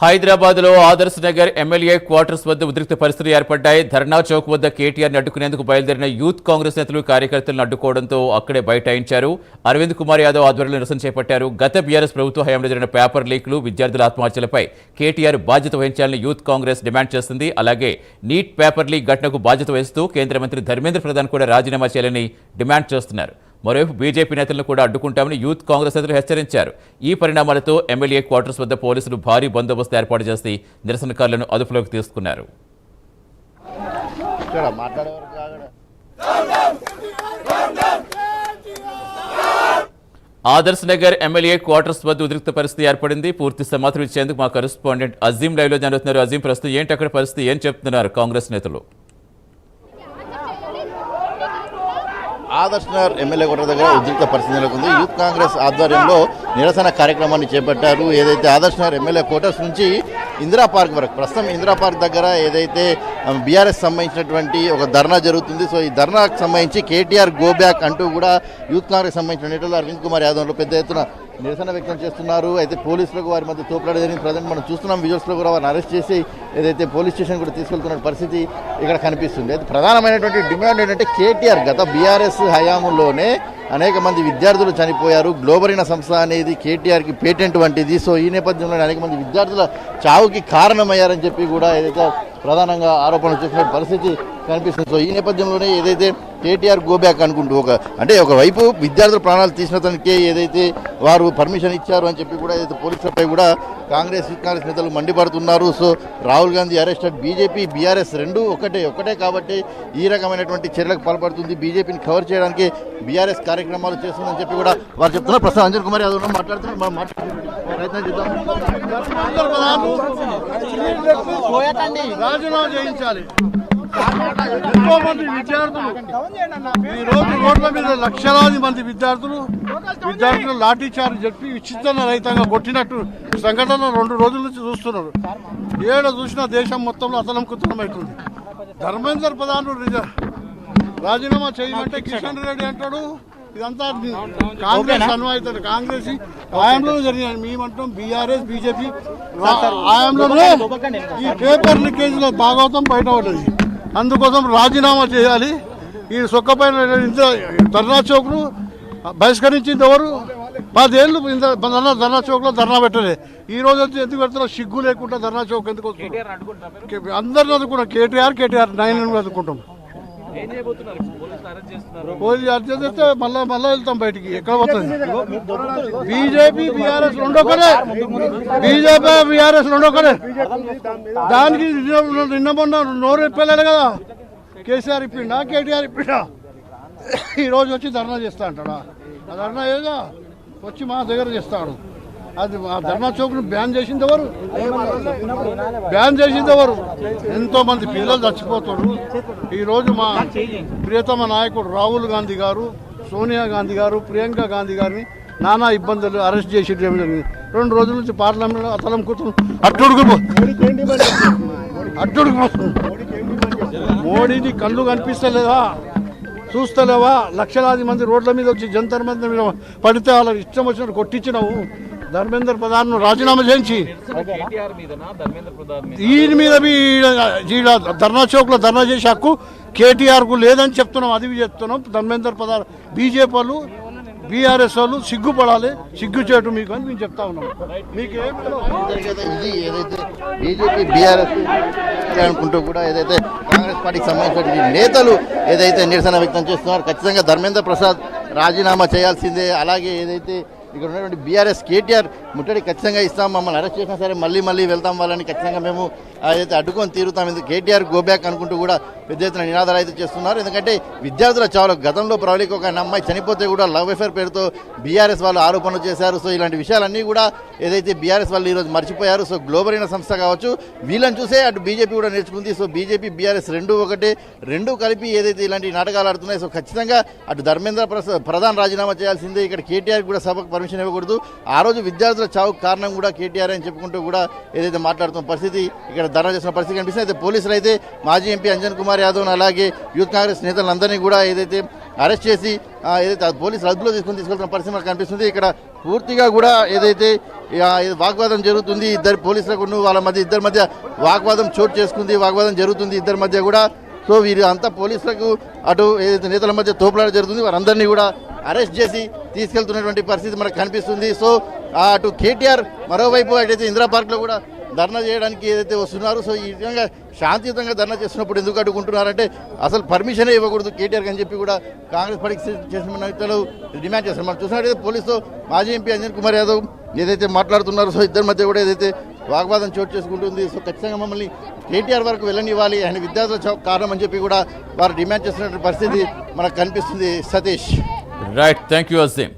హైదరాబాద్ లో Adarsh Nagar MLA quarters వద్ద ఉద్రిక్త పరిస్థితులు ఏర్పడ్డాయి. ధర్నా చౌక్ వద్ద కేటీఆర్ ని అడ్డుకునేందుకు బయలుదేరిన యూత్ కాంగ్రెస్ నేతలు కార్యకర్తలను అడ్డుకోవడంతో అక్కడే బైఠాయించారు. అరవింద్ కుమార్ యాదవ్ ఆధ్వర్యంలో నిరసన చేపట్టారు. గత బీఆర్ఎస్ ప్రభుత్వ హయాంలో జరిగిన పేపర్ లీక్లు, విద్యార్థుల ఆత్మహత్యలపై కేటీఆర్ బాధ్యత వహించాలని యూత్ కాంగ్రెస్ డిమాండ్ చేస్తుంది. అలాగే నీట్ పేపర్ లీక్ ఘటనకు బాధ్యత వహిస్తూ కేంద్ర మంత్రి ధర్మేంద్ర ప్రధాన్ కూడా రాజీనామా చేయాలని డిమాండ్ చేస్తున్నారు. మరోవైపు బీజేపీ నేతలను కూడా అడ్డుకుంటామని యూత్ కాంగ్రెస్ నేతలు హెచ్చరించారు. ఈ పరిణామాలతో ఎమ్మెల్యే క్వార్టర్స్ వద్ద పోలీసులు భారీ బందోబస్తు ఏర్పాటు చేసి నిరసనకారులను అదుపులోకి తీసుకున్నారు. ఆదర్శ్ నగర్ ఎమ్మెల్యే క్వార్టర్స్ వద్ద ఉద్రిక్త పరిస్థితి ఏర్పడింది. పూర్తి సమాచారం ఇచ్చేందుకు మా కరెస్పాండెంట్ అజీం లైవ్ లో జరుగుతున్నారు. అజీం, ప్రస్తుతం ఏంటి అక్కడ పరిస్థితి, ఏం చెప్తున్నారు కాంగ్రెస్ నేతలు? ఆదర్శ్ నగర్ ఎమ్మెల్యే కోట దగ్గర ఉద్రిక్త పరిస్థితి నెలకొంది. యూత్ కాంగ్రెస్ ఆధ్వర్యంలో నిరసన కార్యక్రమాన్ని చేపట్టారు. ఏదైతే ఆదర్శ్ నగర్ ఎమ్మెల్యే కోటర్స్ నుంచి ఇందిరా పార్క్ వరకు, ప్రస్తుతం ఇందిరా పార్క్ దగ్గర ఏదైతే బీఆర్ఎస్ సంబంధించినటువంటి ఒక ధర్నా జరుగుతుంది. సో ఈ ధర్నాకు సంబంధించి కేటీఆర్ గో బ్యాక్ అంటూ కూడా యూత్ కాంగ్రెస్ సంబంధించిన నేతలు అరవింద్ కుమార్ యాదవ్లో పెద్ద ఎత్తున నిరసన వ్యక్తం చేస్తున్నారు. అయితే పోలీసులకు వారి మధ్య తోపులాట జరిగింది. ప్రజెంట్ మనం చూస్తున్నాం విజువల్స్లో కూడా వారిని అరెస్ట్ చేసి ఏదైతే పోలీస్ స్టేషన్ కూడా తీసుకెళ్తున్న పరిస్థితి ఇక్కడ కనిపిస్తుంది. అయితే ప్రధానమైనటువంటి డిమాండ్ ఏంటంటే కేటీఆర్ గత బీఆర్ఎస్ హయాంలోనే అనేక మంది విద్యార్థులు చనిపోయారు. గ్లోబరీనా సంస్థ అనేది కేటీఆర్కి పేటెంట్ వంటిది. సో ఈ నేపథ్యంలో అనేక మంది విద్యార్థుల చావుకి కారణమయ్యారని చెప్పి కూడా ఏదైతే ప్రధానంగా ఆరోపణలు చేసిన పరిస్థితి కనిపిస్తుంది. సో ఈ నేపథ్యంలోనే ఏదైతే కేటీఆర్ గో బ్యాక్ అనుకుంటూ ఒకవైపు విద్యార్థుల ప్రాణాలు తీసిన తనకే ఏదైతే వారు పర్మిషన్ ఇచ్చారు అని చెప్పి కూడా ఏదైతే పోలీసులపై కూడా కాంగ్రెస్ నేతలు మండిపడుతున్నారు. So Rahul Gandhi arrested, BJP BRS రెండు ఒకటే కాబట్టి ఈ రకమైనటువంటి చర్యలకు పాల్పడుతుంది. బీజేపీని కవర్ చేయడానికి బీఆర్ఎస్ కార్యక్రమాలు చేస్తుందని చెప్పి కూడా వారు చెప్తున్నారు. ప్రస్తుతం అంజన్ కుమార్ యాదవ్ మాట్లాడుతున్నారు. మనం ప్రయత్నం చేద్దాం. రాజీనామా చేయించాలి. ఎంతో మంది విద్యార్థులు ఈ రోజు రోడ్ల మీద లక్షలాది మంది విద్యార్థులు లాఠీ చార్జ్ చెప్పి విచిత్ర రహితంగా కొట్టినట్టు సంఘటన 2 రోజుల నుంచి చూస్తున్నారు. ఏడ చూసినా దేశం మొత్తంలో అతలం కుతలమవుతుంది. ధర్మేందర్ ప్రధాన్ రాజీనామా చేయమంటే కిషన్ రెడ్డి అంటాడు. ఇదంతా కాంగ్రెస్ అన్వయితారు. కాంగ్రెస్ హయాంలో జరిగిన మేమంటాం బీఆర్ఎస్ బీజేపీ హయాంలోనే ఈ పేపర్ లీకేజీలో భాగవతం బయటపడ్డది. అందుకోసం రాజీనామా చేయాలి. ఈ సొక్కపైన ధర్నా చౌక్ను బహిష్కరించింది ఎవరు? 10 ఏళ్ళు ధర్నా చౌక్ లో ధర్నా పెట్టలే. ఈ రోజు వచ్చి ఎందుకు పెడుతున్నా? సిగ్గు లేకుండా ధర్నా చౌక్ ఎందుకు వస్తుంది? అందరిని అందుకుంటాం. కేటీఆర్ 9 అందుకుంటాం. పోలీసు అరెస్ట్ చేస్తే మళ్ళా వెళ్తాం బయటికి. ఎక్కడ పోతుంది? బీజేపీ బీఆర్ఎస్ రెండొకరే. దానికి నిన్న మొన్న నోరు ఇప్పలేదు కదా. కేసీఆర్ ఇప్పిండా, కేటీఆర్ ఇప్పిండా? ఈ రోజు వచ్చి ధర్నా చేస్తా అంటాడా? ఆ ధర్నా ఏదో వచ్చి మా దగ్గర చేస్తాడు. అది ఆ ధర్నా చౌక్ను బ్యాన్ చేసింది ఎవరు? ఎంతో మంది పిల్లలు చచ్చిపోతారు. ఈరోజు మా ప్రియతమ నాయకుడు రాహుల్ గాంధీ గారు, సోనియా గాంధీ గారు, ప్రియాంక గాంధీ గారిని నానా ఇబ్బందులు అరెస్ట్ చేసి 2 రోజుల నుంచి పార్లమెంట్లో అతలం కూతురు మోడీని కళ్ళు కనిపిస్తలేదా? చూస్తలేవా? లక్షలాది మంది రోడ్ల మీద వచ్చి జంతర్ మంది మీద పడితే వాళ్ళకి ఇష్టం వచ్చినట్టు కొట్టించినావు. ధర్మేంద్ర ప్రధాన్ రాజీనామా చేయించి దీని మీద ధర్నా చౌక్ లో ధర్నా చేసే హక్కు కేటీఆర్ కు లేదని చెప్తున్నాం. అది చెప్తున్నాం. ధర్మేంద్ర ప్రధాన్ బీజేపీ వాళ్ళు బీఆర్ఎస్ వాళ్ళు సిగ్గుపడాలి. సిగ్గు చేయటం మీకు అని మేము చెప్తా ఉన్నాం. ఇది ఏదైతే బీజేపీ బీఆర్ఎస్ అనుకుంటూ కూడా ఏదైతే కాంగ్రెస్ పార్టీకి సంబంధించిన నేతలు ఏదైతే నిరసన వ్యక్తం చేస్తున్నారు. ఖచ్చితంగా ధర్మేంద్ర ప్రసాద్ రాజీనామా చేయాల్సిందే. అలాగే ఏదైతే ఇక్కడ ఉన్నటువంటి బీఆర్ఎస్ కేటీఆర్ ముట్టడి ఖచ్చితంగా ఇస్తాం, మమ్మల్ని అరెస్ట్ చేసినా సరే మళ్ళీ వెళ్తాం, వాళ్ళని ఖచ్చితంగా మేము ఏదైతే అడ్డుకొని తీరుతాం. ఎందుకు కేటీఆర్ గో బ్యాక్ అనుకుంటూ కూడా పెద్ద ఎత్తున నినాదాలు అయితే చేస్తున్నారు. ఎందుకంటే విద్యార్థుల చావులు గతంలో ప్రవళిక ఒక అమ్మాయి చనిపోతే కూడా లవ్ అఫేర్ పేరుతో బీఆర్ఎస్ వాళ్ళు ఆరోపణలు చేశారు. సో ఇలాంటి విషయాలన్నీ కూడా ఏదైతే బీఆర్ఎస్ వాళ్ళు ఈరోజు మర్చిపోయారు. సో గ్లోబరీనా సంస్థ కావచ్చు, వీళ్ళని చూసే అటు బీజేపీ కూడా నేర్చుకుంది. సో బీజేపీ బీఆర్ఎస్ రెండు కలిపి ఏదైతే ఇలాంటి నాటకాలు ఆడుతున్నాయి. సో ఖచ్చితంగా అటు ధర్మేంద్ర ప్రధాన్ రాజీనామా చేయాల్సిందే. ఇక్కడ కేటీఆర్ కూడా సభకు పర్మిషన్ ఇవ్వకూడదు. ఆ రోజు విద్యార్థుల చావుకు కారణం కూడా కేటీఆర్ అని చెప్పుకుంటూ కూడా ఏదైతే మాట్లాడుతున్న పరిస్థితి ఇక్కడ ధర్నా చేసిన పరిస్థితి కనిపిస్తుంది. అయితే పోలీసులు అయితే మాజీ ఎంపీ అంజన్ కుమార్ యాదవ్ అలాగే యూత్ కాంగ్రెస్ నేతలందరినీ కూడా ఏదైతే అరెస్ట్ చేసి ఏదైతే పోలీసులు అదుపులో తీసుకెళ్తున్న పరిస్థితి మనకు కనిపిస్తుంది. ఇక్కడ పూర్తిగా కూడా ఏదైతే వాగ్వాదం జరుగుతుంది ఇద్దరు పోలీసులకు వాళ్ళ మధ్య ఇద్దరి మధ్య వాగ్వాదం చోటు చేసుకుంది, వాగ్వాదం జరుగుతుంది ఇద్దరి మధ్య కూడా. సో వీరు అంతా పోలీసులకు అటు ఏదైతే నేతల మధ్య తోపులాట జరుగుతుంది వారందరినీ కూడా అరెస్ట్ చేసి తీసుకెళ్తున్నటువంటి పరిస్థితి మనకు కనిపిస్తుంది. సో అటు కేటీఆర్ మరోవైపు అటైతే ఇందిరా పార్క్లో కూడా ధర్నా చేయడానికి ఏదైతే వస్తున్నారు. సో ఈ విధంగా శాంతియుతంగా ధర్నా చేస్తున్నప్పుడు ఎందుకు అడ్డుకుంటున్నారంటే అసలు పర్మిషనే ఇవ్వకూడదు కేటీఆర్ అని చెప్పి కూడా కాంగ్రెస్ పార్టీకి చేసిన నేతలు డిమాండ్ చేస్తారు. మనం చూసినట్టయితే పోలీసుతో మాజీ ఎంపీ అంజన్ కుమార్ యాదవ్ ఏదైతే మాట్లాడుతున్నారో సో ఇద్దరి మధ్య కూడా ఏదైతే వాగ్వాదం చోటు చేసుకుంటుంది. సో ఖచ్చితంగా మమ్మల్ని కేటీఆర్ వరకు వెళ్ళనివ్వాలి, ఆయన విద్యార్థుల కారణం అని చెప్పి కూడా వారు డిమాండ్ చేస్తున్నటువంటి పరిస్థితి మనకు కనిపిస్తుంది. Satish. Right, thank you Azeem.